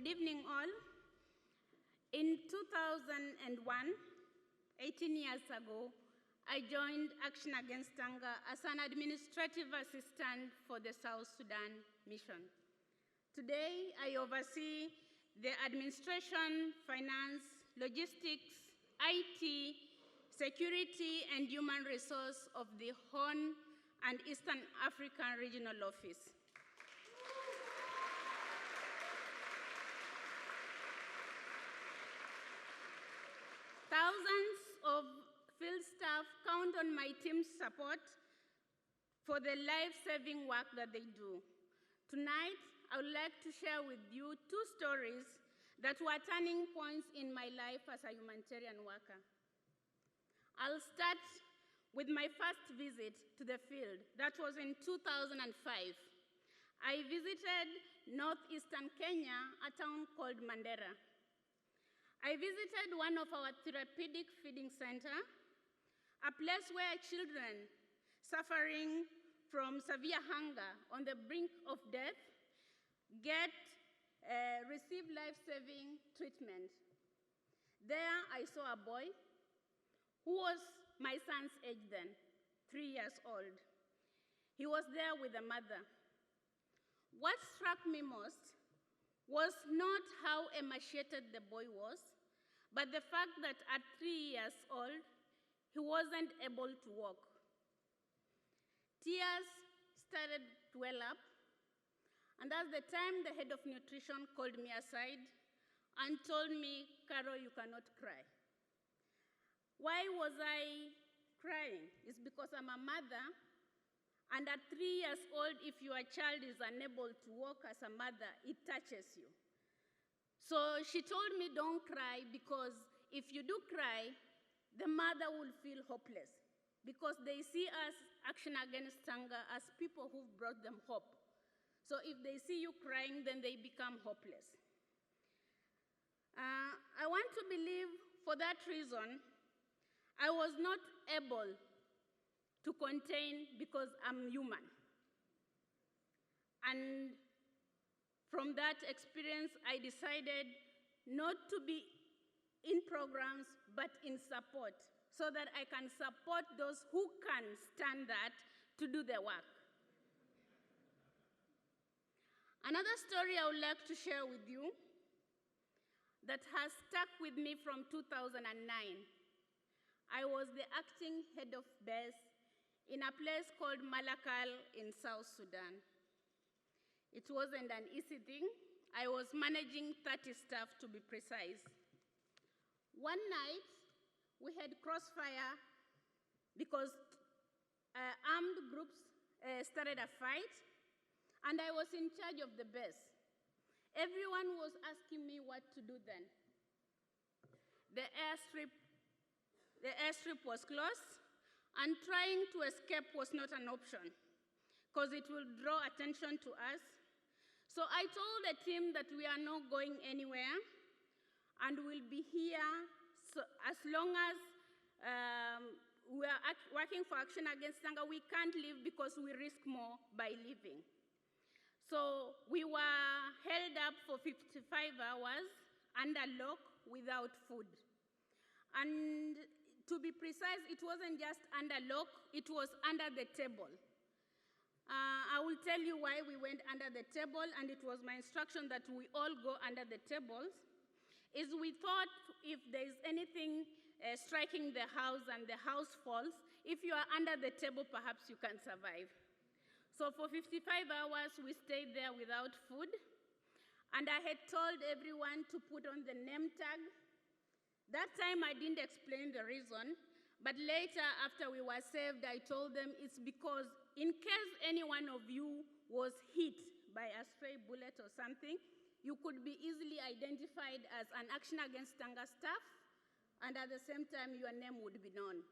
Good evening, all. In 2001, 18 years ago, I joined Action Against Hunger as an administrative assistant for the South Sudan mission. Today, I oversee the administration, finance, logistics, IT, security, and human resource of the Horn and Eastern African Regional Office. Thousands of field staff count on my team's support for the life-saving work that they do. Tonight, I would like to share with you two stories that were turning points in my life as a humanitarian worker. I'll start with my first visit to the field. That was in 2005. I visited northeastern Kenya, a town called Mandera. I visited one of our therapeutic feeding centers, a place where children suffering from severe hunger on the brink of death receive life-saving treatment. There I saw a boy who was my son's age then, 3 years old. He was there with a mother. What struck me most was not how emaciated the boy was, but the fact that at 3 years old, he wasn't able to walk. Tears started to well up, and that's the time the head of nutrition called me aside and told me, "Caro, you cannot cry." Why was I crying? It's because I'm a mother, and at 3 years old, if your child is unable to walk as a mother, it touches you. So she told me, "Don't cry, because if you do cry, the mother will feel hopeless, because they see us, Action Against Hunger, as people who've brought them hope. So if they see you crying, then they become hopeless." I want to believe for that reason, I was not able to contain, because I'm human. And from that experience, I decided not to be in programs, but in support, so that I can support those who can stand that to do the work. Another story I would like to share with you that has stuck with me from 2009. I was the acting head of base in a place called Malakal in South Sudan. It wasn't an easy thing. I was managing 30 staff, to be precise. One night, we had crossfire because armed groups started a fight, and I was in charge of the base. Everyone was asking me what to do then. The airstrip was closed, and trying to escape was not an option, because it will draw attention to us. So I told the team that we are not going anywhere, and we'll be here as long as we are working for Action Against Hunger. We can't leave because we risk more by leaving. So we were held up for 55 hours under lock without food. And to be precise, it wasn't just under lock, it was under the table. I will tell you why we went under the table, and it was my instruction that we all go under the tables. Is we thought if there's anything striking the house and the house falls, if you are under the table, perhaps you can survive. So for 55 hours, we stayed there without food, and I had told everyone to put on the name tag. That time, I didn't explain the reason, but later, after we were saved, I told them it's because in case any one of you was hit by a stray bullet or something, you could be easily identified as an Action Against Hunger staff, and at the same time, your name would be known.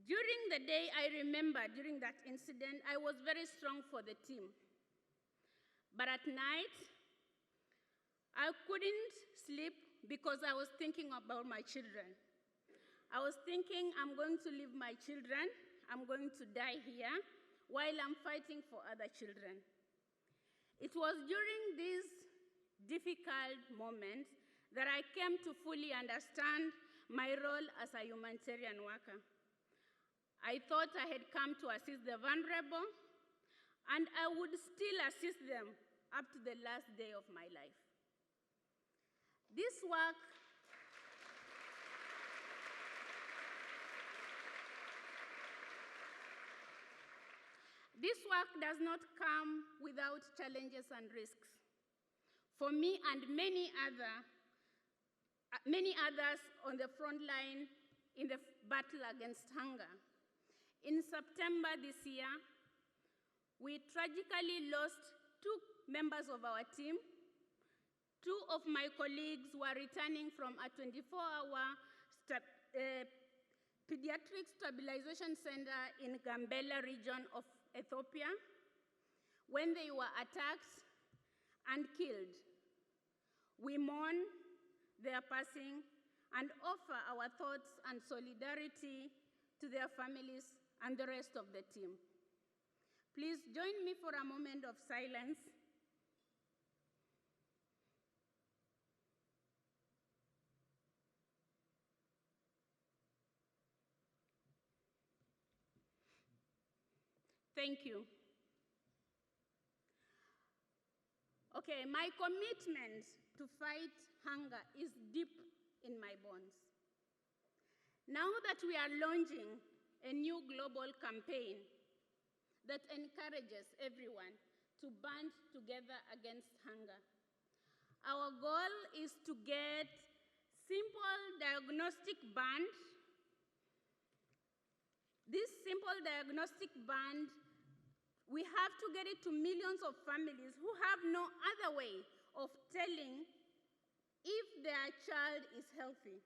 During the day, I remember during that incident, I was very strong for the team. But at night, I couldn't sleep because I was thinking about my children. I was thinking, I'm going to leave my children, I'm going to die here, while I'm fighting for other children. It was during these difficult moments that I came to fully understand my role as a humanitarian worker. I thought I had come to assist the vulnerable, and I would still assist them up to the last day of my life. This work does not come without challenges and risks. For me and many others on the front line in the battle against hunger. In September this year, we tragically lost 2 members of our team. 2 of my colleagues were returning from a 24-hour pediatric stabilization center in Gambela region of Ethiopia when they were attacked and killed. We mourn their passing and offer our thoughts and solidarity to their families and the rest of the team. Please join me for a moment of silence. Thank you. Okay, my commitment to fight hunger is deep in my bones. Now that we are launching a new global campaign that encourages everyone to band together against hunger, our goal is to get simple diagnostic band. This simple diagnostic band, we have to get it to millions of families who have no other way of telling if their child is healthy.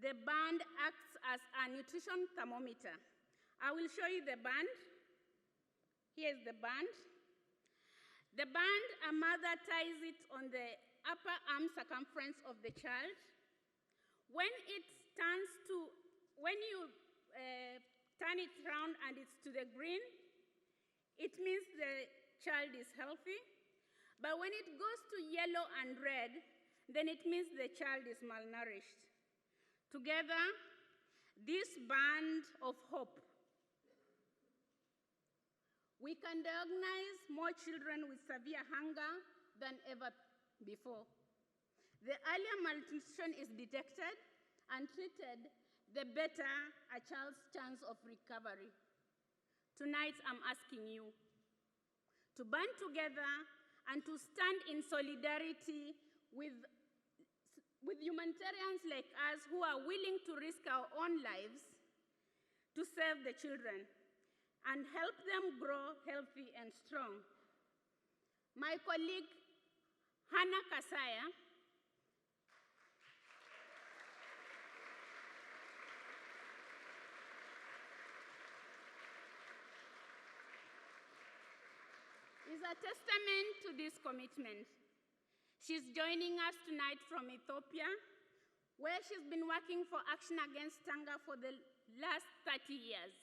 The band acts as a nutrition thermometer. I will show you the band. Here's the band. The band, a mother ties it on the upper arm circumference of the child. When you turn it around and it's to the green, it means the child is healthy. But when it goes to yellow and red, then it means the child is malnourished. Together, this band of hope, we can diagnose more children with severe hunger than ever before. The earlier malnutrition is detected and treated, the better a child's chance of recovery. Tonight, I'm asking you to band together and to stand in solidarity with humanitarians like us who are willing to risk our own lives to save the children and help them grow healthy and strong. My colleague, Hannah Kasaya, is a testament to this commitment. She's joining us tonight from Ethiopia, where she's been working for Action Against Hunger for the last 30 years.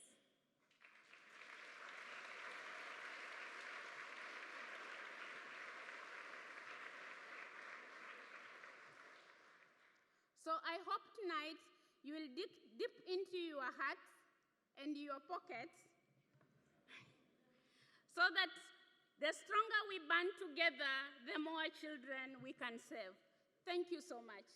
So I hope tonight you will dip into your hearts and your pockets so that the stronger we band together, the more children we can save. Thank you so much.